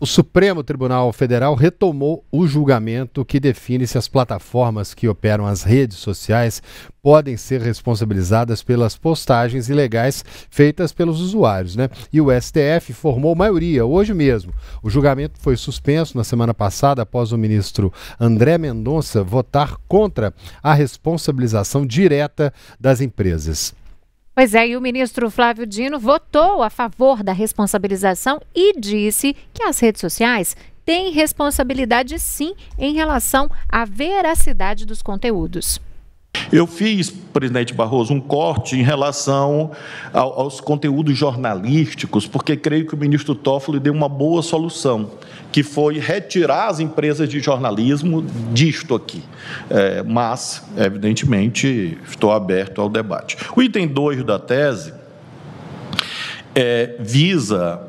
O Supremo Tribunal Federal retomou o julgamento que define se as plataformas que operam as redes sociais podem ser responsabilizadas pelas postagens ilegais feitas pelos usuários, né? E o STF formou maioria hoje mesmo. O julgamento foi suspenso na semana passada após o ministro André Mendonça votar contra a responsabilização direta das empresas. Pois é, e o ministro Flávio Dino votou a favor da responsabilização e disse que as redes sociais têm responsabilidade sim em relação à veracidade dos conteúdos. Eu fiz, presidente Barroso, um corte em relação aos conteúdos jornalísticos, porque creio que o ministro Toffoli deu uma boa solução, que foi retirar as empresas de jornalismo disto aqui. Mas, evidentemente, estou aberto ao debate. O item 2 da tese visa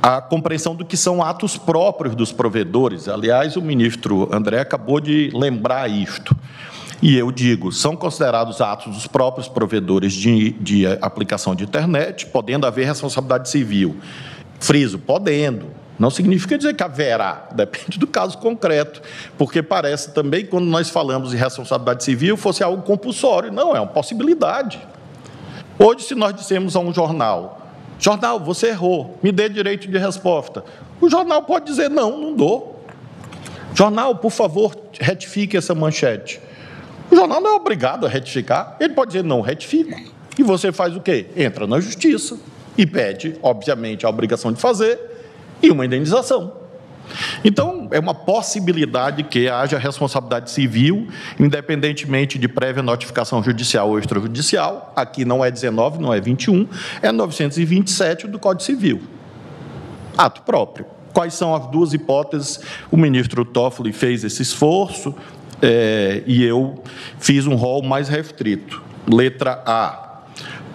a compreensão do que são atos próprios dos provedores. Aliás, o ministro André acabou de lembrar isto. E eu digo, são considerados atos dos próprios provedores de aplicação de internet, podendo haver responsabilidade civil. Friso, podendo. Não significa dizer que haverá, depende do caso concreto, porque parece também, quando nós falamos de responsabilidade civil, fosse algo compulsório. Não, é uma possibilidade. Hoje, se nós dissemos a um jornal, você errou, me dê direito de resposta. O jornal pode dizer, não dou. Jornal, por favor, retifique essa manchete. O jornal não é obrigado a retificar, ele pode dizer, não retifico. E você faz o quê? Entra na justiça e pede, obviamente, a obrigação de fazer e uma indenização. Então, é uma possibilidade que haja responsabilidade civil, independentemente de prévia notificação judicial ou extrajudicial. Aqui não é 19, não é 21, é 927 do Código Civil. Ato próprio. Quais são as duas hipóteses? O ministro Toffoli fez esse esforço, e eu fiz um rol mais restrito. Letra A,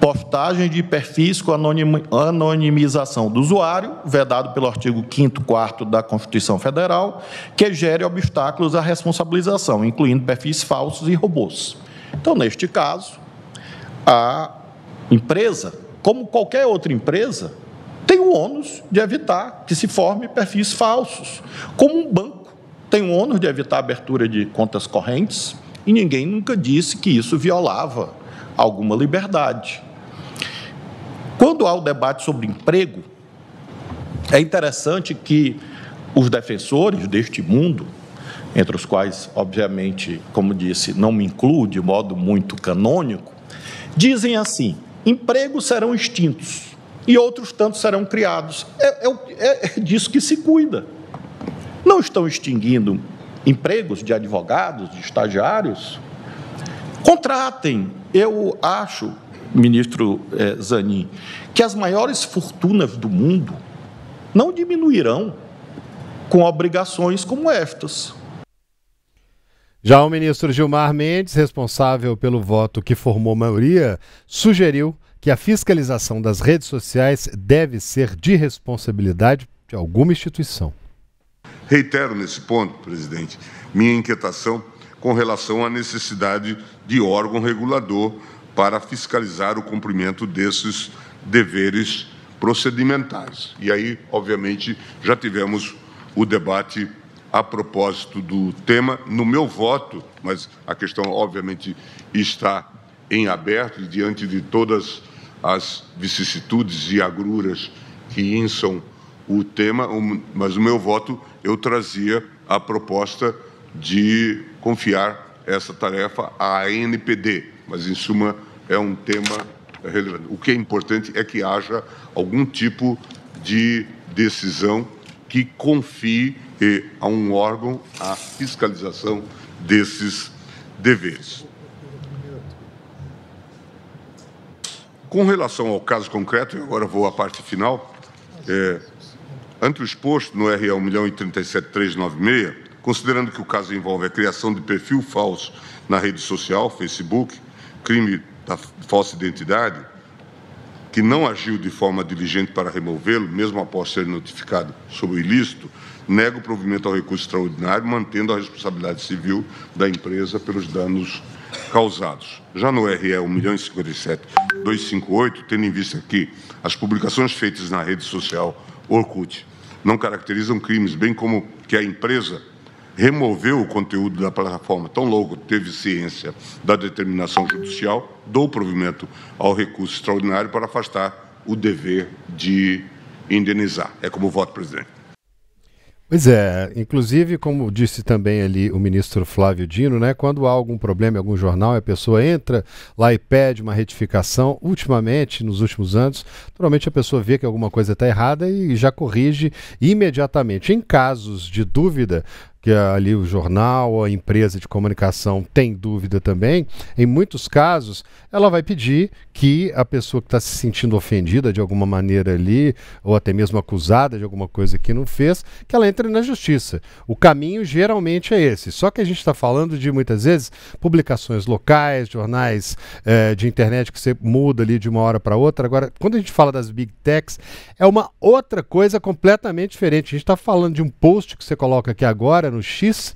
postagem de perfis com anonimização do usuário, vedado pelo artigo 5º, 4º da Constituição Federal, que gere obstáculos à responsabilização, incluindo perfis falsos e robôs. Então, neste caso, a empresa, como qualquer outra empresa, tem o ônus de evitar que se forme perfis falsos, como um banco tem o ônus de evitar a abertura de contas correntes, e ninguém nunca disse que isso violava alguma liberdade. Quando há o debate sobre emprego, é interessante que os defensores deste mundo, entre os quais, obviamente, como disse, não me incluo de modo muito canônico, dizem assim, empregos serão extintos e outros tantos serão criados. É disso que se cuida. Não estão extinguindo empregos de advogados, de estagiários? Contratem. Eu acho, ministro Zanin, que as maiores fortunas do mundo não diminuirão com obrigações como estas. Já o ministro Gilmar Mendes, responsável pelo voto que formou maioria, sugeriu que a fiscalização das redes sociais deve ser de responsabilidade de alguma instituição. Reitero nesse ponto, presidente, minha inquietação com relação à necessidade de órgão regulador para fiscalizar o cumprimento desses deveres procedimentais. E aí, obviamente, já tivemos o debate a propósito do tema. No meu voto, mas a questão, obviamente, está em aberto e diante de todas as vicissitudes e agruras que insam o tema, mas o meu voto eu trazia a proposta de confiar essa tarefa à ANPD, mas, em suma, é um tema relevante. O que é importante é que haja algum tipo de decisão que confie a um órgão a fiscalização desses deveres. Com relação ao caso concreto, e agora vou à parte final, ante o exposto no RE 1.037.396, considerando que o caso envolve a criação de perfil falso na rede social, Facebook, crime da falsa identidade, que não agiu de forma diligente para removê-lo, mesmo após ser notificado sobre o ilícito, nega o provimento ao recurso extraordinário, mantendo a responsabilidade civil da empresa pelos danos causados. Já no RE 1.057.258, tendo em vista que as publicações feitas na rede social Orkut não caracterizam crimes, bem como que a empresa removeu o conteúdo da plataforma tão logo teve ciência da determinação judicial, dou provimento ao recurso extraordinário para afastar o dever de indenizar. É como voto, presidente. Pois é, inclusive, como disse também ali o ministro Flávio Dino, né, quando há algum problema em algum jornal, a pessoa entra lá e pede uma retificação, ultimamente, nos últimos anos, normalmente a pessoa vê que alguma coisa está errada e já corrige imediatamente. Em casos de dúvida, que ali o jornal ou a empresa de comunicação tem dúvida também, em muitos casos ela vai pedir que a pessoa que está se sentindo ofendida de alguma maneira ali, ou até mesmo acusada de alguma coisa que não fez, que ela entre na justiça. O caminho geralmente é esse, só que a gente está falando de muitas vezes publicações locais, jornais de internet que você muda ali de uma hora para outra. Agora, quando a gente fala das Big Techs, é uma outra coisa completamente diferente. A gente está falando de um post que você coloca aqui agora no X,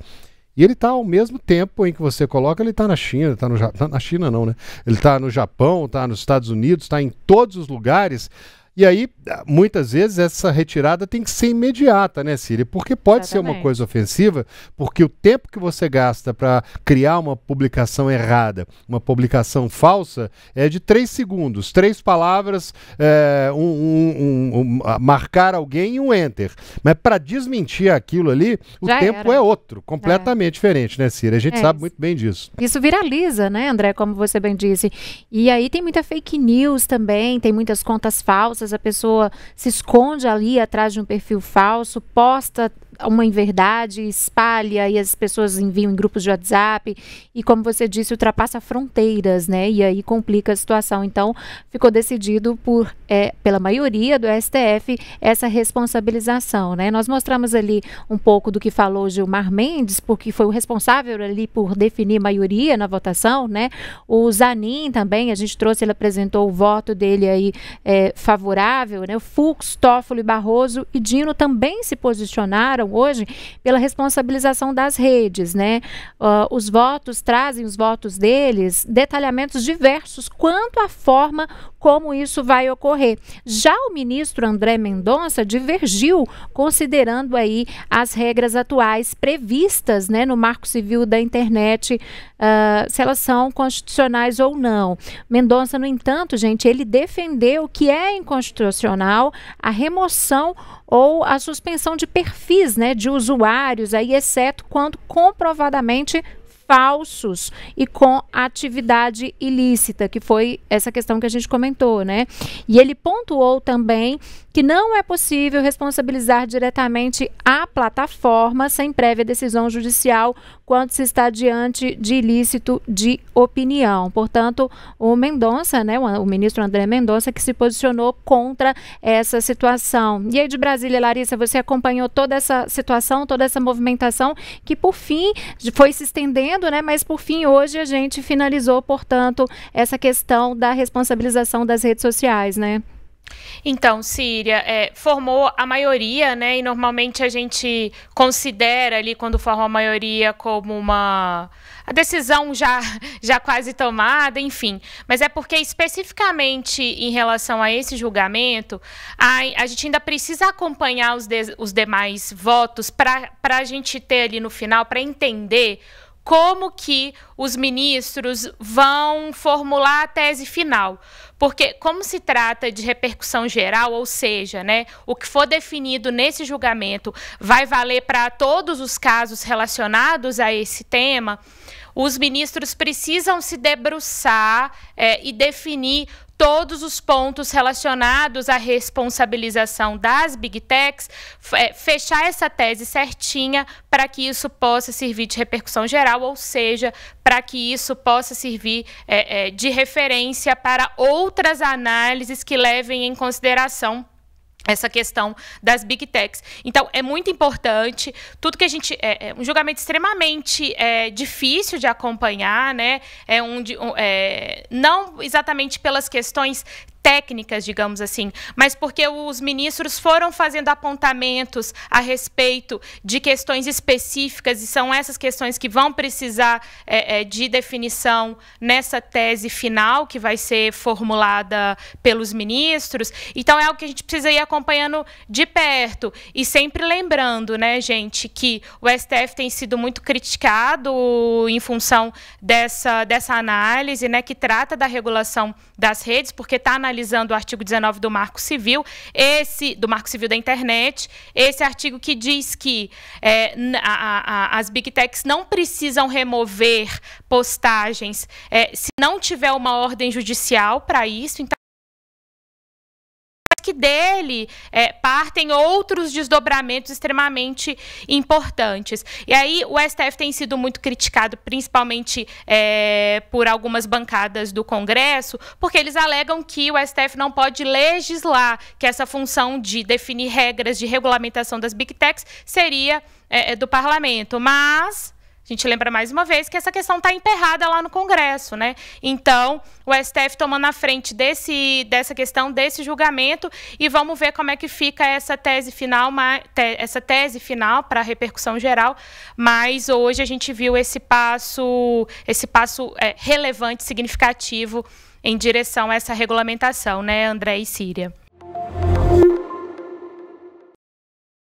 e ele está ao mesmo tempo em que você coloca, ele está na China, está na China não, né? Ele está no Japão, está nos Estados Unidos, está em todos os lugares. E aí, muitas vezes, essa retirada tem que ser imediata, né, Síria? Porque pode ser uma coisa ofensiva, porque o tempo que você gasta para criar uma publicação errada, uma publicação falsa, é de 3 segundos, 3 palavras, marcar alguém e um enter. Mas para desmentir aquilo ali, o tempo é outro, completamente diferente, né, Síria? A gente sabe muito bem disso. Isso viraliza, né, André, como você bem disse. E aí tem muita fake news também, tem muitas contas falsas, a pessoa se esconde ali atrás de um perfil falso, posta uma inverdade, espalha e as pessoas enviam em grupos de WhatsApp e, como você disse, ultrapassa fronteiras, né? E aí complica a situação. Então, ficou decidido pela maioria do STF essa responsabilização, né? Nós mostramos ali um pouco do que falou Gilmar Mendes, porque foi o responsável ali por definir maioria na votação, né? O Zanin também, a gente trouxe, ele apresentou o voto dele aí favorável, né? O Fux, Toffoli, Barroso e Dino também se posicionaram hoje pela responsabilização das redes, né? Os votos trazem, os votos deles, detalhamentos diversos quanto à forma como isso vai ocorrer. Já o ministro André Mendonça divergiu, considerando aí as regras atuais previstas, né, no Marco Civil da Internet, se elas são constitucionais ou não. Mendonça, no entanto, gente, ele defendeu que é inconstitucional a remoção ou a suspensão de perfis, né, de usuários, aí, exceto quando comprovadamente falsos e com atividade ilícita, que foi essa questão que a gente comentou, né? E ele pontuou também que não é possível responsabilizar diretamente a plataforma sem prévia decisão judicial quando se está diante de ilícito de opinião. Portanto, o Mendonça, né, o ministro André Mendonça, que se posicionou contra essa situação. E aí, de Brasília, Larissa, você acompanhou toda essa situação, toda essa movimentação, que por fim foi se estendendo, né, mas por fim hoje a gente finalizou, portanto, essa questão da responsabilização das redes sociais, né? Então, Síria, formou a maioria, né? E normalmente a gente considera ali, quando forma a maioria, como a decisão já quase tomada, enfim. Mas é porque, especificamente em relação a esse julgamento, a gente ainda precisa acompanhar os demais votos para a gente ter ali no final, para entender como que os ministros vão formular a tese final. Porque, como se trata de repercussão geral, ou seja, né, o que for definido nesse julgamento vai valer para todos os casos relacionados a esse tema, os ministros precisam se debruçar e definir todos os pontos relacionados à responsabilização das Big Techs, fechar essa tese certinha para que isso possa servir de repercussão geral, ou seja, para que isso possa servir de referência para outras análises que levem em consideração essa questão das Big Techs. Então, é muito importante, tudo que a gente... É um julgamento extremamente difícil de acompanhar, né? Não exatamente pelas questões técnicas, digamos assim, mas porque os ministros foram fazendo apontamentos a respeito de questões específicas, e são essas questões que vão precisar de definição nessa tese final, que vai ser formulada pelos ministros. Então, é algo que a gente precisa ir acompanhando de perto, e sempre lembrando, né, gente, que o STF tem sido muito criticado em função dessa análise, né, que trata da regulação das redes, porque está analisando o artigo 19 do Marco Civil, do Marco Civil da Internet, esse artigo que diz que as Big Techs não precisam remover postagens se não tiver uma ordem judicial para isso. Então, que dele partem outros desdobramentos extremamente importantes. E aí o STF tem sido muito criticado, principalmente por algumas bancadas do Congresso, porque eles alegam que o STF não pode legislar, que essa função de definir regras de regulamentação das Big Techs seria do Parlamento. Mas a gente lembra mais uma vez que essa questão está emperrada lá no Congresso, né? Então, o STF tomando na frente dessa questão, desse julgamento, e vamos ver como é que fica essa tese final para a repercussão geral. Mas hoje a gente viu esse passo relevante, significativo em direção a essa regulamentação, né, André e Síria?